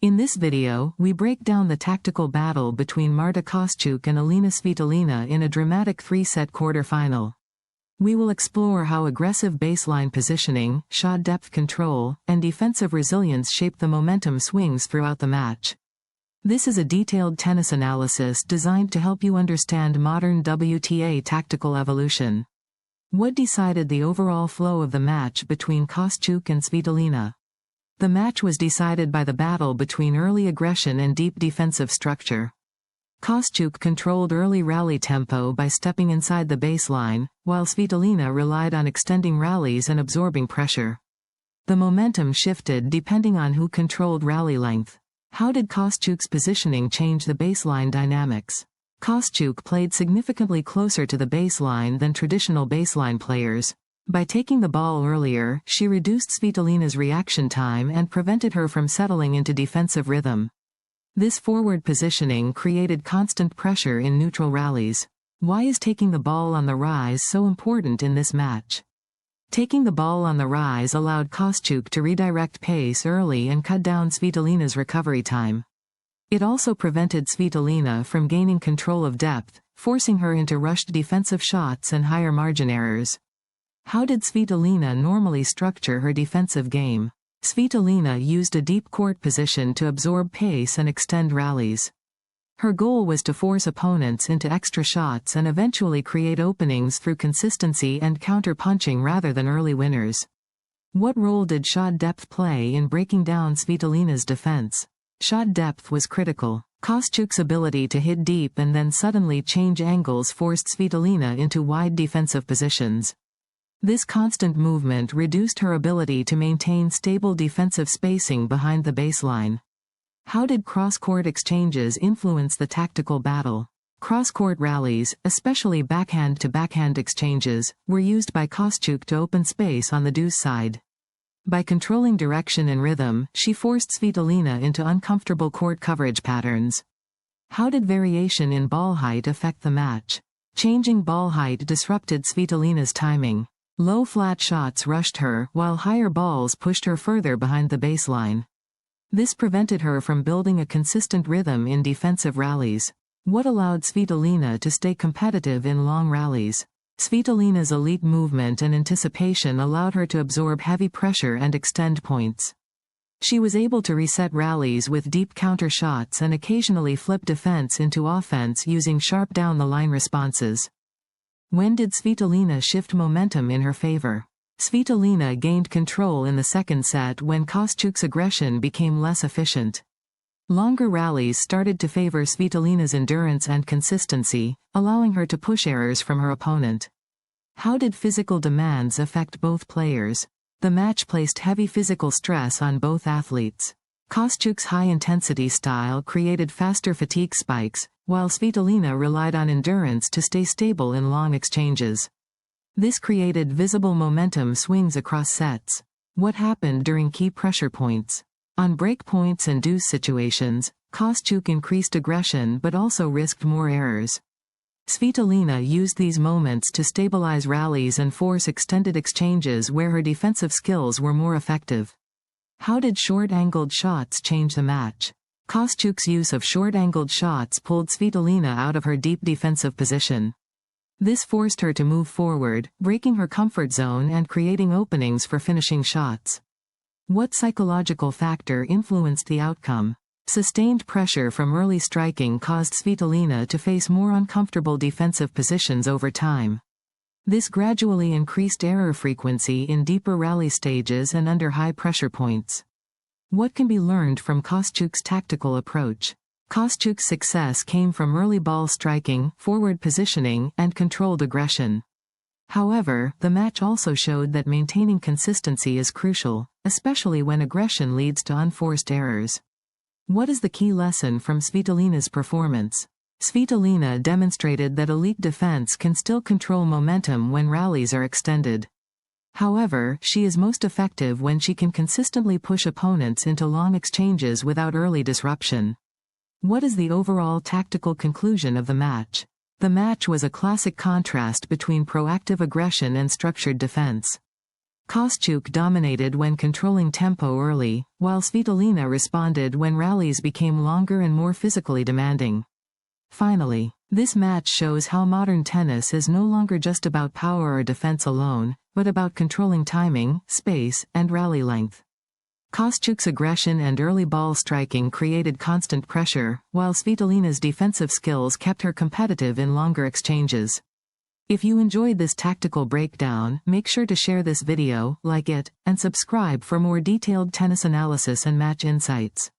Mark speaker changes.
Speaker 1: In this video, we break down the tactical battle between Marta Kostyuk and Elina Svitolina in a dramatic three-set quarter-final. We will explore how aggressive baseline positioning, shot depth control, and defensive resilience shape the momentum swings throughout the match. This is a detailed tennis analysis designed to help you understand modern WTA tactical evolution. What decided the overall flow of the match between Kostyuk and Svitolina? The match was decided by the battle between early aggression and deep defensive structure. Kostyuk controlled early rally tempo by stepping inside the baseline, while Svitolina relied on extending rallies and absorbing pressure. The momentum shifted depending on who controlled rally length. How did Kostyuk's positioning change the baseline dynamics? Kostyuk played significantly closer to the baseline than traditional baseline players. By taking the ball earlier, she reduced Svitolina's reaction time and prevented her from settling into defensive rhythm. This forward positioning created constant pressure in neutral rallies. Why is taking the ball on the rise so important in this match? Taking the ball on the rise allowed Kostyuk to redirect pace early and cut down Svitolina's recovery time. It also prevented Svitolina from gaining control of depth, forcing her into rushed defensive shots and higher margin errors. How did Svitolina normally structure her defensive game? Svitolina used a deep court position to absorb pace and extend rallies. Her goal was to force opponents into extra shots and eventually create openings through consistency and counter-punching rather than early winners. What role did shot depth play in breaking down Svitolina's defense? Shot depth was critical. Kostyuk's ability to hit deep and then suddenly change angles forced Svitolina into wide defensive positions. This constant movement reduced her ability to maintain stable defensive spacing behind the baseline. How did cross-court exchanges influence the tactical battle? Cross-court rallies, especially backhand-to-backhand exchanges, were used by Kostyuk to open space on the deuce side. By controlling direction and rhythm, she forced Svitolina into uncomfortable court coverage patterns. How did variation in ball height affect the match? Changing ball height disrupted Svitolina's timing. Low flat shots rushed her, while higher balls pushed her further behind the baseline. This prevented her from building a consistent rhythm in defensive rallies. What allowed Svitolina to stay competitive in long rallies? Svitolina's elite movement and anticipation allowed her to absorb heavy pressure and extend points. She was able to reset rallies with deep counter shots and occasionally flip defense into offense using sharp down-the-line responses. When did Svitolina shift momentum in her favor? Svitolina gained control in the second set when Kostyuk's aggression became less efficient. Longer rallies started to favor Svitolina's endurance and consistency, allowing her to push errors from her opponent. How did physical demands affect both players? The match placed heavy physical stress on both athletes. Kostyuk's high-intensity style created faster fatigue spikes, while Svitolina relied on endurance to stay stable in long exchanges. This created visible momentum swings across sets. What happened during key pressure points? On break points and deuce situations, Kostyuk increased aggression but also risked more errors. Svitolina used these moments to stabilize rallies and force extended exchanges where her defensive skills were more effective. How did short-angled shots change the match? Kostyuk's use of short-angled shots pulled Svitolina out of her deep defensive position. This forced her to move forward, breaking her comfort zone and creating openings for finishing shots. What psychological factor influenced the outcome? Sustained pressure from early striking caused Svitolina to face more uncomfortable defensive positions over time. This gradually increased error frequency in deeper rally stages and under high pressure points. What can be learned from Kostyuk's tactical approach? Kostyuk's success came from early ball striking, forward positioning, and controlled aggression. However, the match also showed that maintaining consistency is crucial, especially when aggression leads to unforced errors. What is the key lesson from Svitolina's performance? Svitolina demonstrated that elite defense can still control momentum when rallies are extended. However, she is most effective when she can consistently push opponents into long exchanges without early disruption. What is the overall tactical conclusion of the match? The match was a classic contrast between proactive aggression and structured defense. Kostyuk dominated when controlling tempo early, while Svitolina responded when rallies became longer and more physically demanding. Finally, this match shows how modern tennis is no longer just about power or defense alone, but about controlling timing, space, and rally length. Kostyuk's aggression and early ball striking created constant pressure, while Svitolina's defensive skills kept her competitive in longer exchanges. If you enjoyed this tactical breakdown, make sure to share this video, like it, and subscribe for more detailed tennis analysis and match insights.